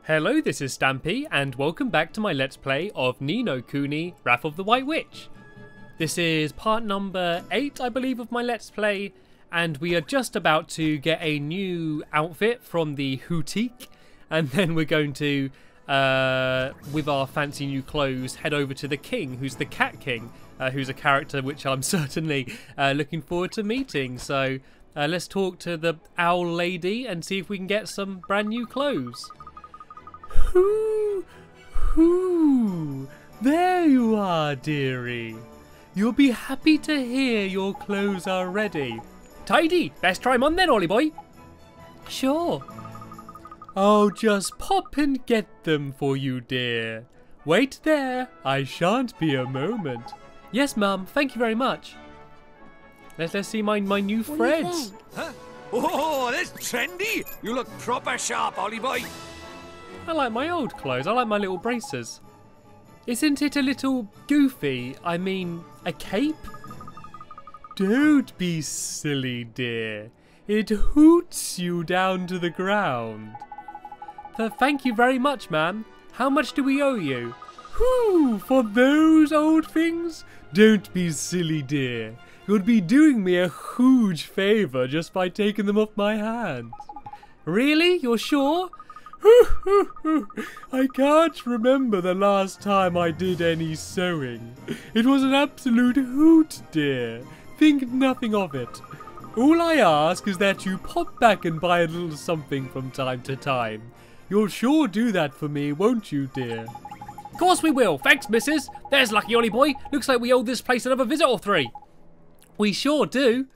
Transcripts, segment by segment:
Hello, this is Stampy, and welcome back to my Let's Play of Ni No Kuni, Wrath of the White Witch. This is part number 8, I believe, of my Let's Play, and we are just about to get a new outfit from the boutique, and then we're going to, with our fancy new clothes, head over to the king, who's the Cat King, who's a character which I'm certainly looking forward to meeting. So let's talk to the owl lady and see if we can get some brand new clothes. Hoo! There you are, dearie. You'll be happy to hear your clothes are ready. Tidy! Best try 'em on then, Ollie boy. Sure. I'll just pop and get them for you, dear. Wait there. I shan't be a moment. Yes, Mum. Thank you very much. Let's see my new threads. Huh? Oh, that's trendy. You look proper sharp, Ollie boy. I like my old clothes. I like my little braces. Isn't it a little goofy? I mean, a cape? Don't be silly, dear. It hoots you down to the ground. Thank you very much, ma'am. How much do we owe you? Whew, for those old things? Don't be silly, dear. You'd be doing me a huge favour just by taking them off my hands. Really? You're sure? I can't remember the last time I did any sewing. It was an absolute hoot, dear. Think nothing of it. All I ask is that you pop back and buy a little something from time to time. You'll sure do that for me, won't you, dear? Of course we will. Thanks, missus. There's lucky Ollie boy. Looks like we owe this place another visit or three. We sure do.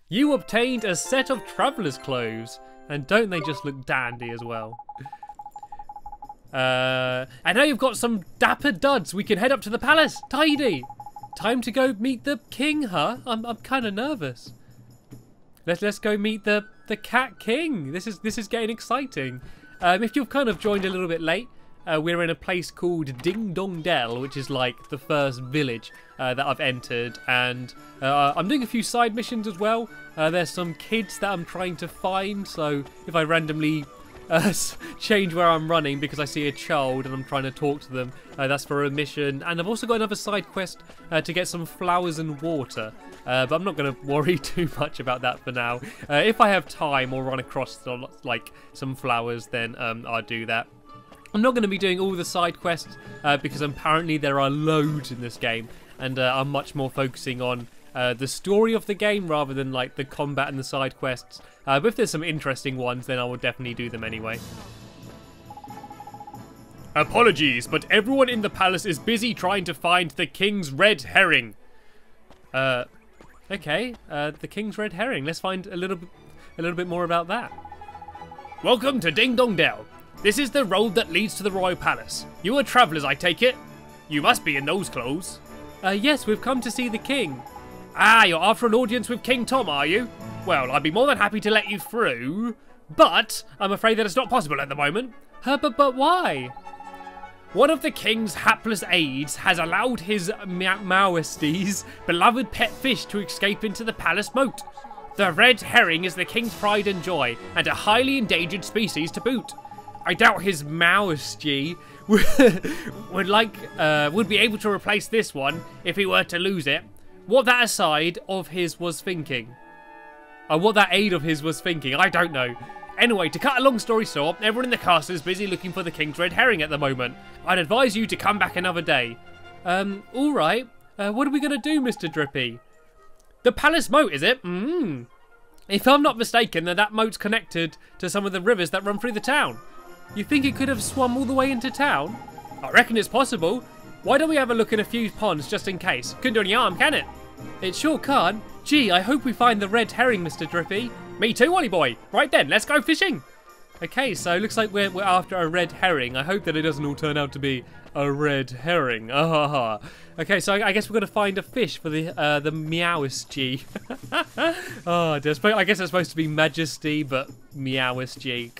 You obtained a set of traveller's clothes. And don't they just look dandy as well? And now you've got some dapper duds. We can head up to the palace. Tidy. Time to go meet the king, huh? I'm kind of nervous. Let's go meet the Cat King. This is getting exciting. If you've kind of joined a little bit late, we're in a place called Ding Dong Dell, which is like the first village that I've entered, and I'm doing a few side missions as well. There's some kids that I'm trying to find, so if I randomly change where I'm running because I see a child and I'm trying to talk to them, that's for a mission. And I've also got another side quest to get some flowers and water, but I'm not going to worry too much about that for now. If I have time or run across like some flowers, then I'll do that. I'm not going to be doing all the side quests because apparently there are loads in this game, and I'm much more focusing on the story of the game rather than like the combat and the side quests. But if there's some interesting ones, then I will definitely do them anyway. Apologies, but everyone in the palace is busy trying to find the king's red herring. Okay, the king's red herring. Let's find a little bit more about that. Welcome to Ding Dong Dell. This is the road that leads to the royal palace. You are travellers, I take it? You must be in those clothes. Yes, we've come to see the king. Ah, you're after an audience with King Tom, are you? Well, I'd be more than happy to let you through, but I'm afraid that it's not possible at the moment. But why? One of the king's hapless aides has allowed his Majesty's beloved pet fish to escape into the Palace Moat. The red herring is the king's pride and joy, and a highly endangered species to boot. I doubt his Majesty would be able to replace this one if he were to lose it. What that aside of his was thinking. What that aide of his was thinking, I don't know. Anyway, to cut a long story short, everyone in the castle is busy looking for the king's red herring at the moment. I'd advise you to come back another day. Alright. What are we going to do, Mr. Drippy? The Palace Moat, is it? If I'm not mistaken, then that moat's connected to some of the rivers that run through the town. You think it could have swum all the way into town? I reckon it's possible. Why don't we have a look in a few ponds just in case? Couldn't do any harm, can it? It sure can't. Gee, I hope we find the red herring, Mr. Drippy. Me too, Ollie boy. Right then, let's go fishing. Okay, so looks like we're after a red herring. I hope that it doesn't all turn out to be a red herring. Okay, so I guess we're gonna find a fish for the Meowisty. Oh, I guess it's supposed to be Majesty, but Meowisty.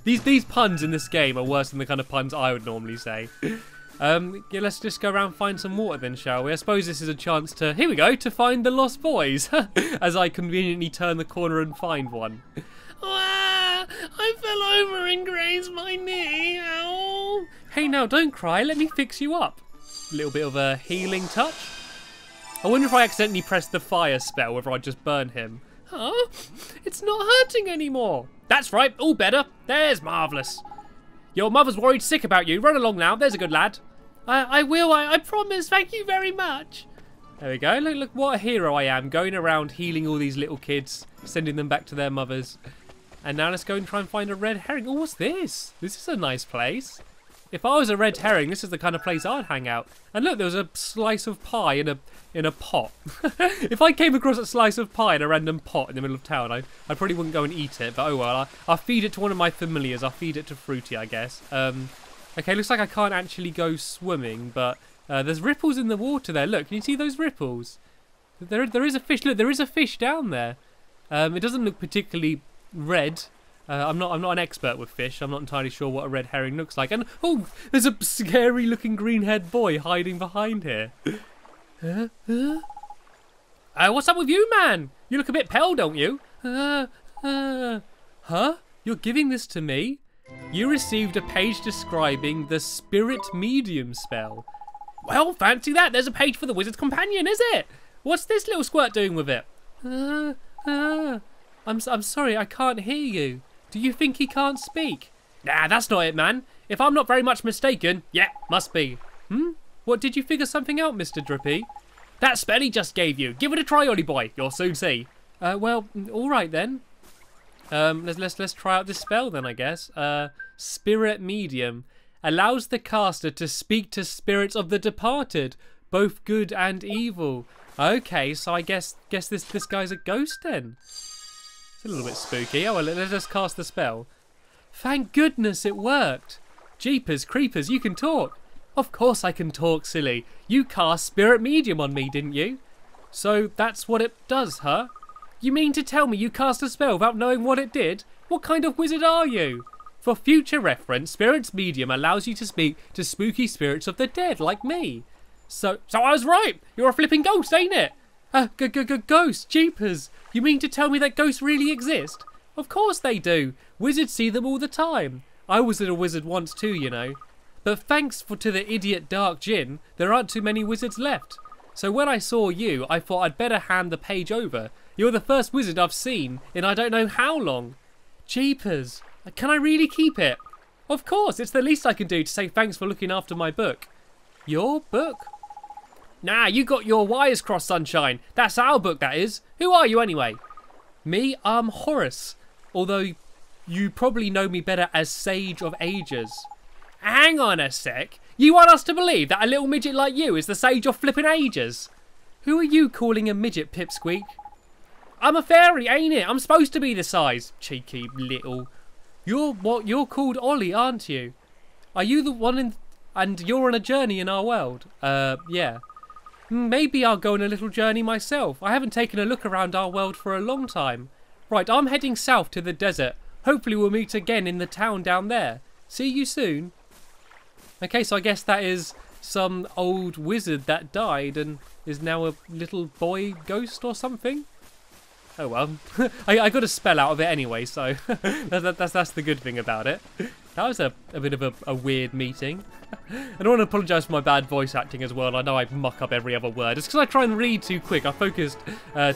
These puns in this game are worse than the kind of puns I would normally say. Yeah, let's just go around and find some water then, shall we? I suppose this is a chance to, here we go, to find the lost boys. As I conveniently turn the corner and find one. I fell over and grazed my knee. Ow. Hey now, don't cry. Let me fix you up. A little bit of a healing touch. I wonder if I accidentally pressed the fire spell, whether I'd just burn him. Huh? It's not hurting anymore. That's right, all better. There's marvellous. Your mother's worried sick about you. Run along now, there's a good lad. I will, I promise. Thank you very much. There we go. Look what a hero I am, going around healing all these little kids, sending them back to their mothers. And now let's go and try and find a red herring. Oh, what's this? This is a nice place. If I was a red herring, this is the kind of place I'd hang out. And look, there was a slice of pie in a pot. If I came across a slice of pie in a random pot in the middle of town, I probably wouldn't go and eat it. But oh well, I'll feed it to one of my familiars. I'll feed it to Fruity, I guess. Okay, looks like I can't actually go swimming, but there's ripples in the water there. Look, can you see those ripples? There is a fish. Look, there is a fish down there. It doesn't look particularly red. I'm not an expert with fish. I'm not entirely sure what a red herring looks like. And oh, there's a scary-looking green-haired boy hiding behind here. What's up with you, man? You look a bit pale, don't you? Huh? You're giving this to me? You received a page describing the Spirit Medium spell. Well, fancy that. There's a page for the Wizard's Companion, is it? What's this little squirt doing with it? I'm sorry, I can't hear you. Do you think he can't speak? Nah, that's not it, man. If I'm not very much mistaken, yeah, must be. What, did you figure something out, Mr. Drippy? That spell he just gave you. Give it a try, Ollie boy. You'll soon see. Well, all right then. Let's try out this spell then, I guess. Spirit Medium allows the caster to speak to spirits of the departed, both good and evil. Okay, so I guess this guy's a ghost then. It's a little bit spooky. Oh well, let's just cast the spell. Thank goodness it worked. Jeepers creepers, you can talk. Of course I can talk, silly. You cast Spirit Medium on me, didn't you? So that's what it does, huh? You mean to tell me you cast a spell without knowing what it did? What kind of wizard are you? For future reference, Spirit's Medium allows you to speak to spooky spirits of the dead, like me. So I was right. You're a flipping ghost, ain't it? Ghost, jeepers. You mean to tell me that ghosts really exist? Of course they do. Wizards see them all the time. I was a wizard once too, you know. But thanks to the idiot Dark Djinn, there aren't too many wizards left. So when I saw you, I thought I'd better hand the page over. You're the first wizard I've seen in I don't know how long. Jeepers. Can I really keep it? Of course, it's the least I can do to say thanks for looking after my book. Your book? Nah, you got your wires crossed, sunshine. That's our book, that is. Who are you, anyway? Me, I'm Horace. Although, you probably know me better as Sage of Ages. Hang on a sec. You want us to believe that a little midget like you is the Sage of flipping Ages? Who are you calling a midget, Pipsqueak? I'm a fairy, ain't it? I'm supposed to be the size. Cheeky little. You're called Ollie, aren't you? Are you the one and you're on a journey in our world? Yeah. Maybe I'll go on a little journey myself. I haven't taken a look around our world for a long time. Right, I'm heading south to the desert. Hopefully we'll meet again in the town down there. See you soon. Okay, so I guess that is some old wizard that died and is now a little boy ghost or something. Oh well, I got a spell out of it anyway, so that's the good thing about it. That was a bit of a weird meeting. I don't want to apologise for my bad voice acting as well. I know I muck up every other word. It's because I try and read too quick. I focused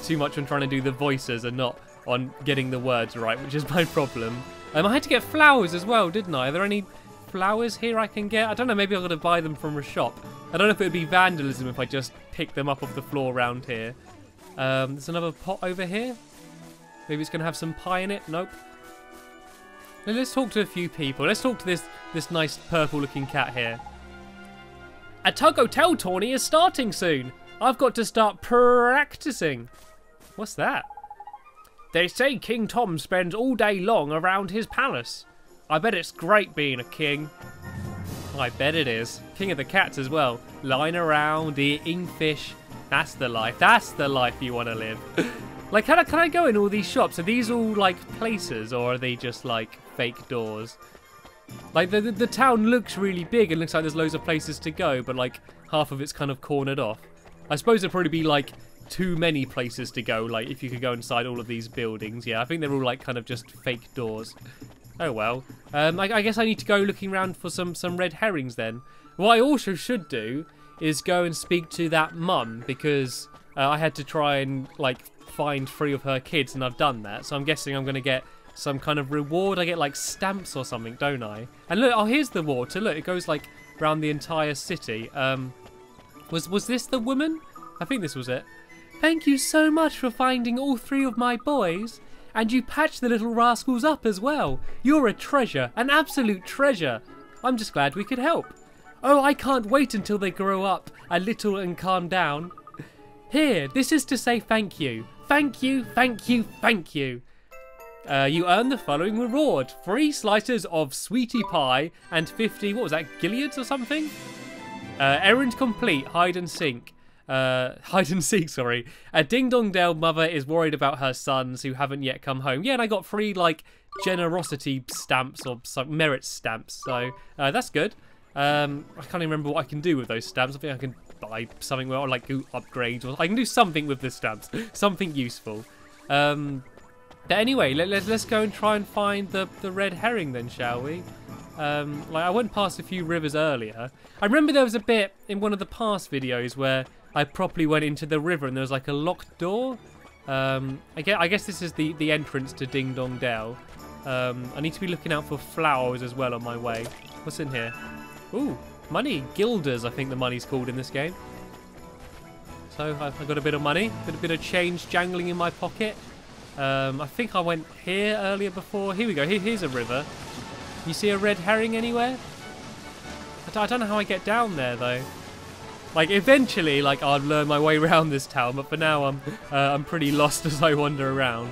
too much on trying to do the voices and not on getting the words right, which is my problem. I had to get flowers as well, didn't I? Are there any flowers here I can get? I don't know, maybe I've got to buy them from a shop. I don't know if it would be vandalism if I just pick them up off the floor around here. There's another pot over here. Maybe it's going to have some pie in it. Nope. Now let's talk to a few people. Let's talk to this nice purple-looking cat here. A tug hotel tourney is starting soon. I've got to start practicing. What's that? They say King Tom spends all day long around his palace. I bet it's great being a king. I bet it is. King of the cats as well. Lying around, eating fish. That's the life. That's the life you want to live. Like, can I go in all these shops? Are these all, like, places, or are they just, like, fake doors? Like, the town looks really big and looks like there's loads of places to go, but, like, half of it's kind of cornered off. I suppose there'd probably be, like, too many places to go, like, if you could go inside all of these buildings. Yeah, I think they're all, like, kind of just fake doors. Oh well. I guess I need to go looking around for some red herrings then. What I also should do is go and speak to that mum, because I had to try and like find 3 of her kids, and I've done that. So I'm guessing I'm going to get some kind of reward. I get like stamps or something, don't I? And look, oh, here's the water. Look, it goes like around the entire city. Was this the woman? I think this was it. Thank you so much for finding all 3 of my boys. And you patched the little rascals up as well. You're a treasure, an absolute treasure. I'm just glad we could help. Oh, I can't wait until they grow up a little and calm down. Here, this is to say thank you. Thank you, thank you, thank you. You earn the following reward. 3 slices of sweetie pie and 50, what was that, Gileads or something? Errand complete, hide and seek. Sorry. A ding-dong Dell mother is worried about her sons who haven't yet come home. Yeah, and I got 3, like, generosity stamps or some merit stamps. So, that's good. I can't even remember what I can do with those stamps. I think I can buy something or, like, do upgrades. Or I can do something with the stamps. Something useful. But anyway, let's go and try and find the red herring then, shall we? Like, I went past a few rivers earlier. I remember there was a bit in one of the past videos where I properly went into the river and there was like a locked door. I guess this is the entrance to Ding Dong Dell. I need to be looking out for flowers as well on my way. What's in here? Ooh, money. Guilders, I think the money's called in this game. So I got a bit of money, a bit of change jangling in my pocket. I think I went here earlier before. Here we go. Here's a river. You see a red herring anywhere? I don't know how I get down there though. Like eventually, like I'll learn my way around this town, but for now I'm pretty lost as I wander around.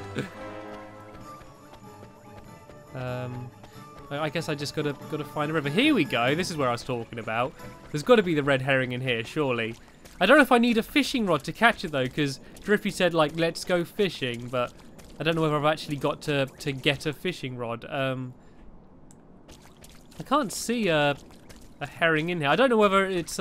I guess I just gotta find a river. Here we go. This is where I was talking about. There's got to be the red herring in here, surely. I don't know if I need a fishing rod to catch it though, because Drippy said like let's go fishing, but I don't know whether I've actually got to get a fishing rod. I can't see a herring in here. I don't know whether it's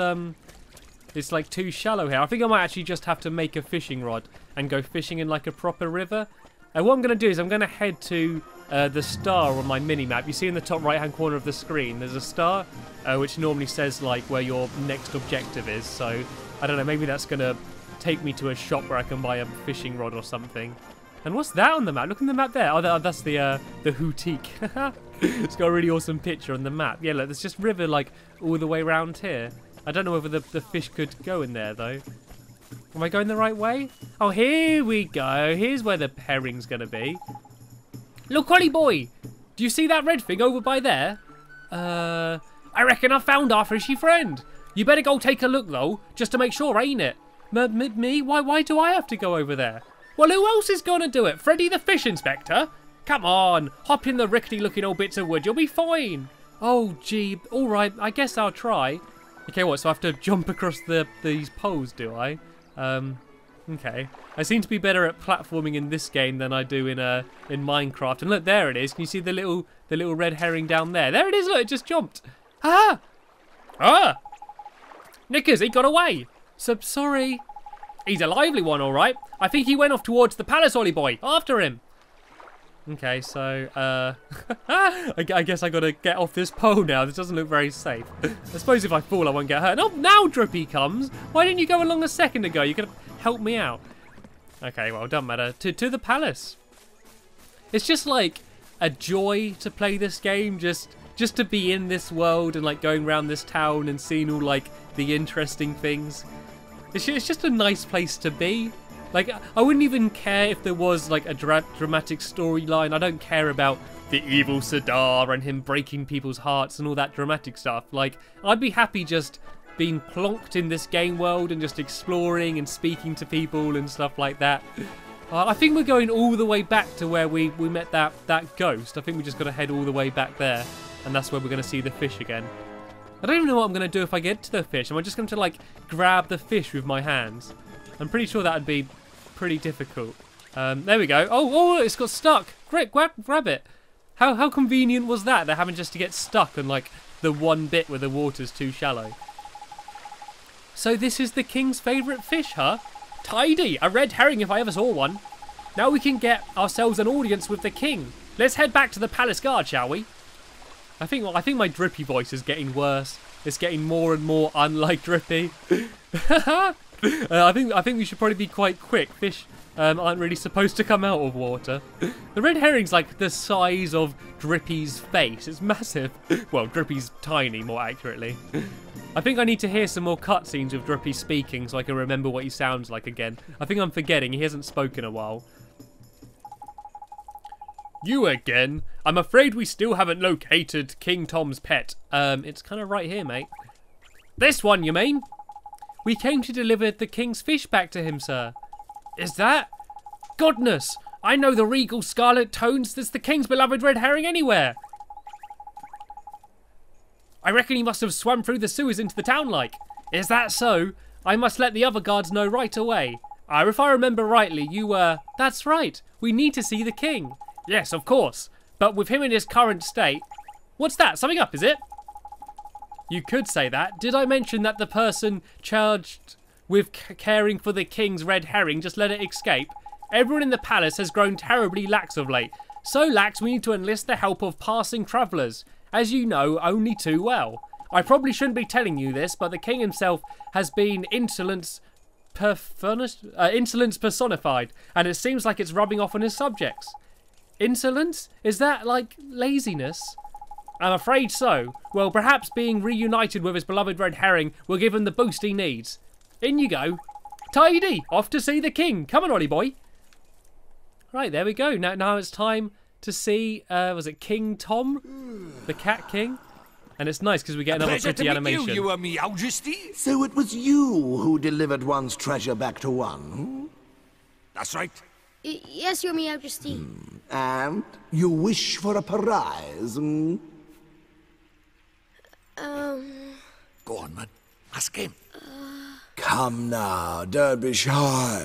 like too shallow here. I think I might actually just have to make a fishing rod and go fishing in like a proper river. What I'm going to do is I'm going to head to the star on my mini-map. You see in the top right-hand corner of the screen, there's a star, which normally says like where your next objective is. So, I don't know, maybe that's going to take me to a shop where I can buy a fishing rod or something. And what's that on the map? Look on the map there. Oh, that's the Houtique. It's got a really awesome picture on the map. Yeah, look, there's just river like all the way around here. I don't know whether the fish could go in there though. Am I going the right way? Oh, here we go. Here's where the herring's going to be. Look, Ollie boy. Do you see that red thing over by there? I reckon I found our fishy friend. You better go take a look though, just to make sure, ain't it? Me? Why do I have to go over there? Well, who else is going to do it? Freddy the Fish Inspector? Come on, hop in the rickety-looking old bits of wood. You'll be fine. Oh, gee. All right, I guess I'll try. Okay, what? So I have to jump across these poles, do I? Okay. I seem to be better at platforming in this game than I do in Minecraft. And look, there it is. Can you see the little red herring down there? There it is. Look, it just jumped. Ah! Ah! Knickers, he got away. So sorry. He's a lively one, all right. I think he went off towards the palace, Ollie boy. After him. Okay, so, I guess I gotta get off this pole now. This doesn't look very safe. I suppose if I fall, I won't get hurt. Oh, now Drippy comes. Why didn't you go along a second ago? You could have helped me out. Okay, well, doesn't matter. To the palace. It's just like a joy to play this game. Just to be in this world and like going around this town and seeing all like the interesting things. It's just a nice place to be. Like, I wouldn't even care if there was, like, a dramatic storyline. I don't care about the evil Sadar and him breaking people's hearts and all that dramatic stuff. Like, I'd be happy just being plonked in this game world and just exploring and speaking to people and stuff like that. I think we're going all the way back to where we met that ghost. I think we just got to head all the way back there. And that's where we're going to see the fish again. I don't even know what I'm going to do if I get to the fish. Am I just going to, like, grab the fish with my hands? I'm pretty sure that would be pretty difficult. There we go. Oh, it's got stuck. Great, grab it. How convenient was that? They're having just to get stuck on like the one bit where the water's too shallow. So this is the king's favourite fish, huh? Tidy, a red herring if I ever saw one. Now we can get ourselves an audience with the king. Let's head back to the palace guard, shall we? I think my Drippy voice is getting worse. It's getting more and more unlike Drippy. I think we should probably be quite quick. Fish aren't really supposed to come out of water. The red herring's like the size of Drippy's face. It's massive. Well, Drippy's tiny, more accurately. I think I need to hear some more cutscenes of Drippy speaking so I can remember what he sounds like again. I think I'm forgetting. He hasn't spoken in a while. You again? I'm afraid we still haven't located King Tom's pet. It's kind of right here, mate. This one, you mean? We came to deliver the king's fish back to him, sir. Is that? Goodness! I know the regal scarlet tones. That's the king's beloved red herring anywhere. I reckon he must have swum through the sewers into the town like. Is that so? I must let the other guards know right away. If I remember rightly, you were... That's right. We need to see the king. Yes, of course. But with him in his current state... What's that? Something up, is it? You could say that. Did I mention that the person charged with caring for the king's red herring just let it escape? Everyone in the palace has grown terribly lax of late. So lax we need to enlist the help of passing travellers. As you know, only too well. I probably shouldn't be telling you this, but the king himself has been insolence personified, and it seems like it's rubbing off on his subjects. Insolence? Is that like laziness? I'm afraid so. Well, perhaps being reunited with his beloved red herring will give him the boost he needs. In you go. Tidy! Off to see the king. Come on, Ollie boy. Right, there we go. Now it's time to see, was it King Tom? The Cat King? And it's nice because we get another pretty animation. You were me, Majesty. So it was you who delivered one's treasure back to one, hmm? That's right. Yes, Your Majesty. And you wish for a prize, hmm? Go on, man. Ask him. Come now, don't be shy.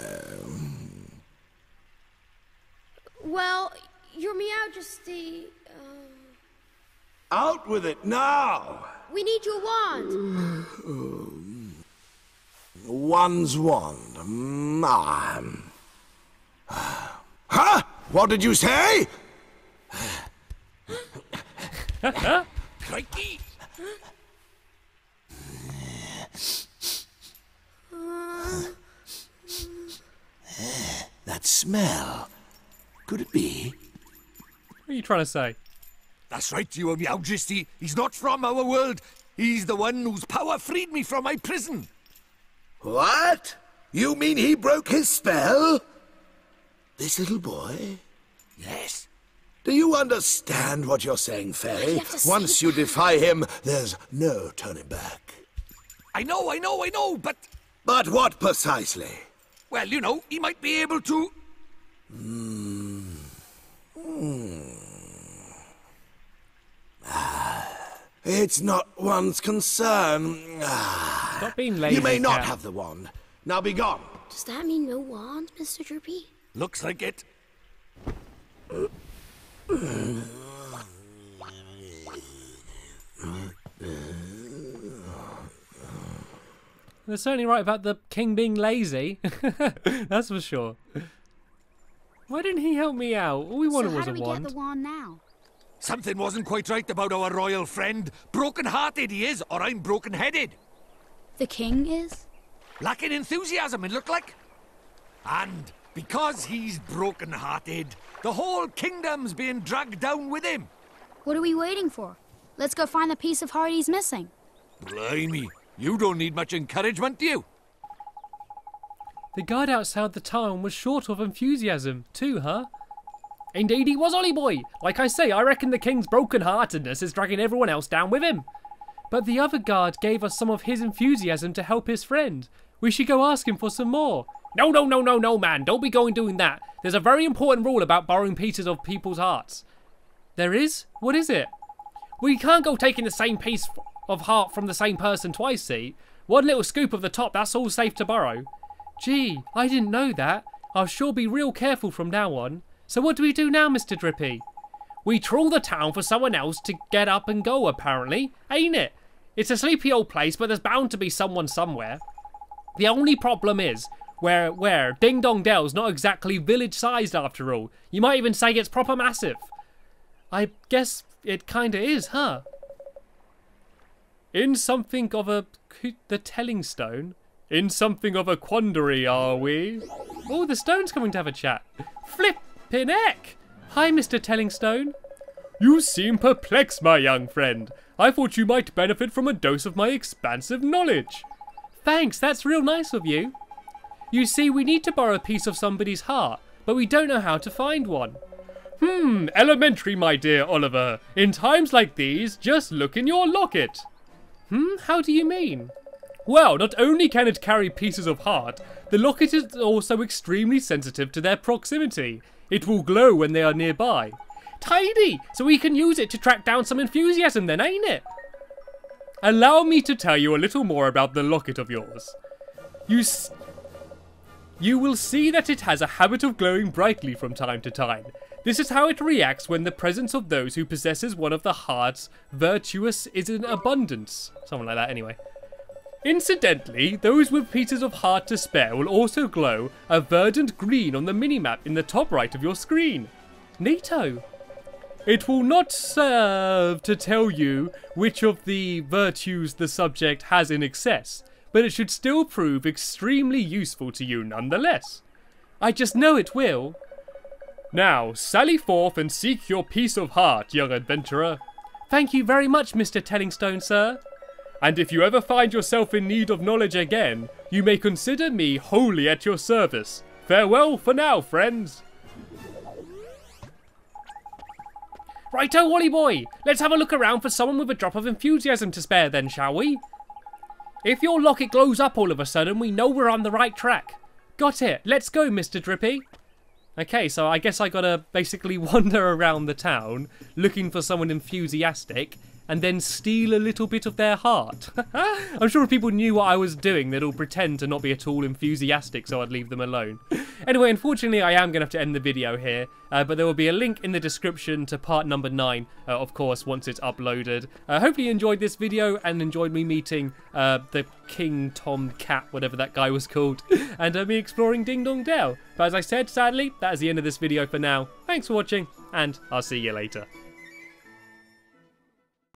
Well, Your Majesty, Out with it now! we need your wand. One's wand. Huh? What did you say? Crikey. That smell. Could it be? What are you trying to say? That's right, Your Majesty. He's not from our world. He's the one whose power freed me from my prison. What? You mean he broke his spell? This little boy? Yes. Do you understand what you're saying, Fairy? You have to Once say you defy him, there's no turning back. I know, but... But what precisely? Well, you know, he might be able to... It's not one's concern. Stop being lazy, You may not Cat. have the wand. Now be gone. Does that mean no wand, Mr. Drippy? Looks like it. They're certainly right about the king being lazy. That's for sure. Why didn't he help me out? All we wanted was a So how do we wand. get the wand now? Something wasn't quite right about our royal friend. Broken-hearted he is, or I'm broken-headed. The king is? Lacking enthusiasm, it looked like. And because he's broken-hearted, the whole kingdom's being dragged down with him. What are we waiting for? Let's go find the piece of heart he's missing. Blimey, you don't need much encouragement, do you? The guard outside the town was short of enthusiasm, too, huh? Indeed he was, Ollie boy. Like I say, I reckon the king's broken-heartedness is dragging everyone else down with him. But the other guard gave us some of his enthusiasm to help his friend. We should go ask him for some more. No, man. Don't be going doing that. There's a very important rule about borrowing pieces of people's hearts. There is? What is it? We can't go taking the same piece of heart from the same person twice, see? One little scoop of the top, that's all safe to borrow. Gee, I didn't know that. I'll sure be real careful from now on. So what do we do now, Mr. Drippy? We trawl the town for someone else to get up and go, apparently. Ain't it? It's a sleepy old place, but there's bound to be someone somewhere. The only problem is, where Ding Dong Dell's not exactly village-sized after all. You might even say it's proper massive. I guess it kinda is, huh? In something of the telling stone? In something of a quandary, are we? Oh, the stone's coming to have a chat. Flippin' heck! Hi, Mr. Telling Stone. You seem perplexed, my young friend. I thought you might benefit from a dose of my expansive knowledge. Thanks, that's real nice of you. You see, we need to borrow a piece of somebody's heart, but we don't know how to find one. Elementary, my dear Oliver. In times like these, just look in your locket. How do you mean? Well, not only can it carry pieces of heart, the locket is also extremely sensitive to their proximity. It will glow when they are nearby. Tidy! So we can use it to track down some enthusiasm then, ain't it? Allow me to tell you a little more about the locket of yours. You will see that it has a habit of glowing brightly from time to time. This is how it reacts when the presence of those who possesses one of the hearts virtuous is in abundance. Something like that anyway. Incidentally, those with pieces of heart to spare will also glow a verdant green on the minimap in the top right of your screen. Neato. It will not serve to tell you which of the virtues the subject has in excess, but it should still prove extremely useful to you nonetheless. I just know it will. Now, sally forth and seek your piece of heart, young adventurer. Thank you very much, Mr. Tellingstone, sir. And if you ever find yourself in need of knowledge again, you may consider me wholly at your service. Farewell for now, friends. Righto, Wally boy. Let's have a look around for someone with a drop of enthusiasm to spare then, shall we? If your locket glows up all of a sudden, we know we're on the right track. Got it. Let's go, Mr. Drippy. Okay, so I guess I gotta basically wander around the town looking for someone enthusiastic and then steal a little bit of their heart. I'm sure if people knew what I was doing, they'd all pretend to not be at all enthusiastic, so I'd leave them alone. Anyway, unfortunately, I am going to have to end the video here, but there will be a link in the description to part number 9, of course, once it's uploaded. Hopefully you enjoyed this video and enjoyed me meeting the King Tom Cat, whatever that guy was called, and me exploring Ding Dong Dell. But as I said, sadly, that is the end of this video for now. Thanks for watching, and I'll see you later.